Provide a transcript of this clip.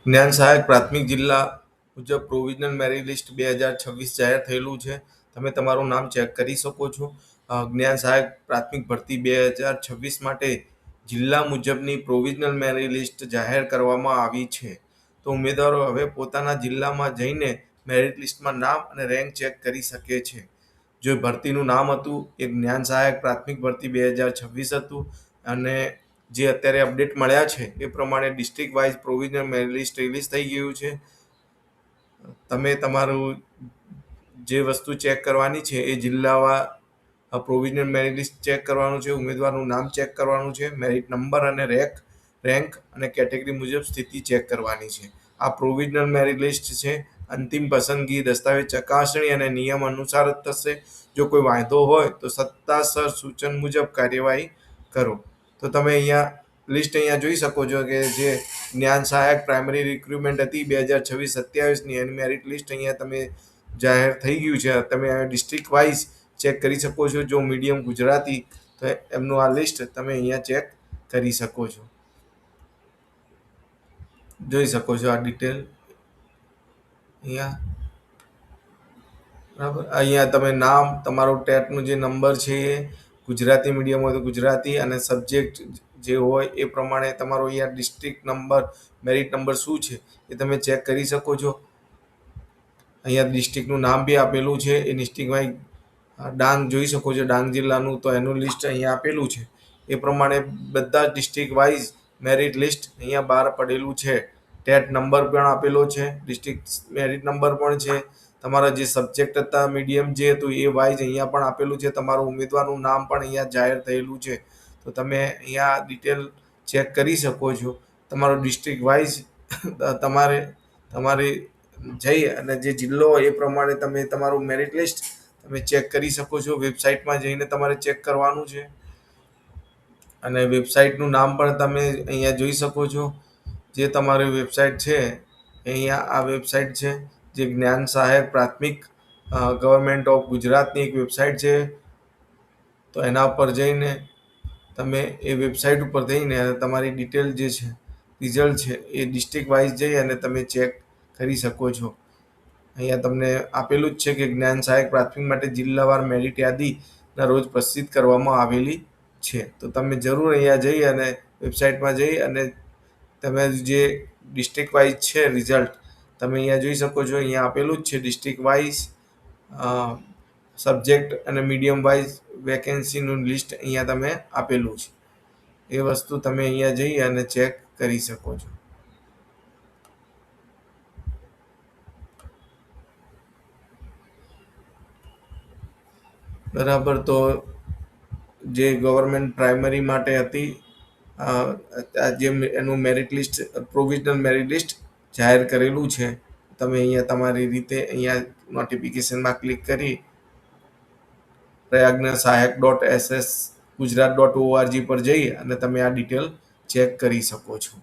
જ્ઞાન સહાયક પ્રાથમિક જિલ્લા મુજબ પ્રોવિઝનલ મેરિટ લિસ્ટ 2026 જાહેર થયેલું છે. તમે તમારું નામ ચેક કરી શકો છો. જ્ઞાન સહાયક પ્રાથમિક ભરતી 2026 માટે જિલ્લા મુજબની પ્રોવિઝનલ મેરિટ લિસ્ટ જાહેર કરવામાં આવી છે. તો ઉમેદવારો હવે પોતાના જિલ્લામાં જઈને મેરિટ લિસ્ટમાં નામ અને રેન્ક ચેક કરી શકે છે. જો ભરતીનું નામ હતું એ જ્ઞાન સહાયક પ્રાથમિક ભરતી 2026 હતું અને જે અત્યારે અપડેટ મળ્યા છે એ પ્રમાણે district wise provisional merit list release થઈ ગયું છે. તમે તમારું જે વસ્તુ ચેક કરવાની છે એ જિલ્લાવાર પ્રોવિઝનલ મેરિટ લિસ્ટ ચેક કરવાનું છે, ઉમેદવારનું નામ ચેક કરવાનું છે, મેરિટ નંબર અને રેન્ક અને કેટેગરી મુજબ સ્થિતિ ચેક કરવાની છે. આ પ્રોવિઝનલ મેરિટ લિસ્ટ છે. અંતિમ પસંદગી દસ્તાવેજ ચકાસણી અને નિયમ અનુસાર જ થશે. જો કોઈ વાંધો હોય તો સત્તાસર સૂચન મુજબ કાર્યવાહી કરો. તો તમે અહીંયા લિસ્ટ અહીંયા જોઈ શકો છો કે જે જ્ઞાન સહાયક પ્રાઇમરી રિક્રુટમેન્ટ હતી 2026-27ની એની મેરિટ લિસ્ટ અહીંયા તમે જાહેર થઈ ગયું છે. તમે ડિસ્ટ્રિક્ટ વાઇઝ ચેક કરી શકો છો. જો મીડિયમ ગુજરાતી તો એમનું આ લિસ્ટ તમે અહીંયા ચેક કરી શકો છો. જોઈ શકો છો આ ડિટેલ અહીંયા. બરાબર, અહીંયા તમે નામ, તમારો ટેટનું જે નંબર છે એ ગુજરાતી મીડિયમ હોય તો ગુજરાતી અને સબ્જેક્ટ જે હોય એ પ્રમાણે તમારો અહીંયા ડિસ્ટ્રિક્ટ નંબર, મેરિટ નંબર શું છે એ તમે ચેક કરી શકો છો. અહીંયા ડિસ્ટ્રિક્ટનું નામ બી આપેલું છે. એ ડિસ્ટ્રિક્ટમાં ડાંગ જોઈ શકો છો, ડાંગ જિલ્લાનું, તો એનું લિસ્ટ અહીંયા આપેલું છે. એ પ્રમાણે બધા ડિસ્ટ્રિક્ટ વાઇઝ મેરિટ લિસ્ટ અહીંયા બહાર પડેલું છે. ટેટ નંબર પણ આપેલો છે, ડિસ્ટ્રિક્ટ મેરિટ નંબર પણ છે. તમારા જે સબ્જેક્ટ હતા મીડિયમ જે હતું એ વાઇઝ અહીંયા પણ આપેલું છે. તમારું ઉમેદવારનું નામ પણ અહીંયા જાહેર થયેલું છે. તો તમે અહીંયા ડિટેલ ચેક કરી શકો છો. તમારો ડિસ્ટ્રિક્ટ વાઇઝ તમારે જઈ અને જે જિલ્લો હોય એ પ્રમાણે તમે તમારું મેરિટ લિસ્ટ તમે ચેક કરી શકો છો. વેબસાઇટમાં જઈને તમારે ચેક કરવાનું છે અને વેબસાઇટનું નામ પણ તમે અહીંયા જોઈ શકો છો. જે તમારી વેબસાઇટ છે અહીંયા આ વેબસાઇટ છે, જે જ્ઞાન સહાયક પ્રાથમિક ગવર્મેન્ટ ઓફ ગુજરાતની એક વેબસાઇટ છે. તો એના ઉપર જઈને તમે એ વેબસાઇટ ઉપર જઈને તમારી ડિટેલ જે છે, રિઝલ્ટ છે એ ડિસ્ટ્રિક્ટ વાઇઝ જઈ અને તમે ચેક કરી શકો છો. અહીંયા તમને આપેલું જ છે કે જ્ઞાન સહાયક પ્રાથમિક માટે જિલ્લાવાર મેરિટ યાદીના રોજ પ્રસિદ્ધ કરવામાં આવેલી છે. તો તમે જરૂર અહીંયા જઈ અને વેબસાઇટમાં જઈ અને તમે જે ડિસ્ટ્રિક્ટ વાઇઝ છે રિઝલ્ટ તમે અહીંયા જોઈ શકો છો. અહીંયા આપેલું જ છે ડિસ્ટ્રિક્ટ વાઇઝ સબ્જેક્ટ અને મીડિયમ વાઇઝ વેકેન્સીનું લિસ્ટ અહીંયા તમે આપેલું છે. એ વસ્તુ તમે અહીંયા જઈ અને ચેક કરી શકો છો. બરાબર, તો જે ગવર્મેન્ટ પ્રાઇમરી માટે હતી જે એનું merit list, provisional merit list જાહેર કરેલું છે. તમે અહીંયા તમારી રીતે અહીંયા નોટિફિકેશનમાં ક્લિક કરી પ્રયાગના સહાયક.ss ગુજરાત.org પર જઈ અને તમે આ ડિટેલ ચેક કરી શકો છો.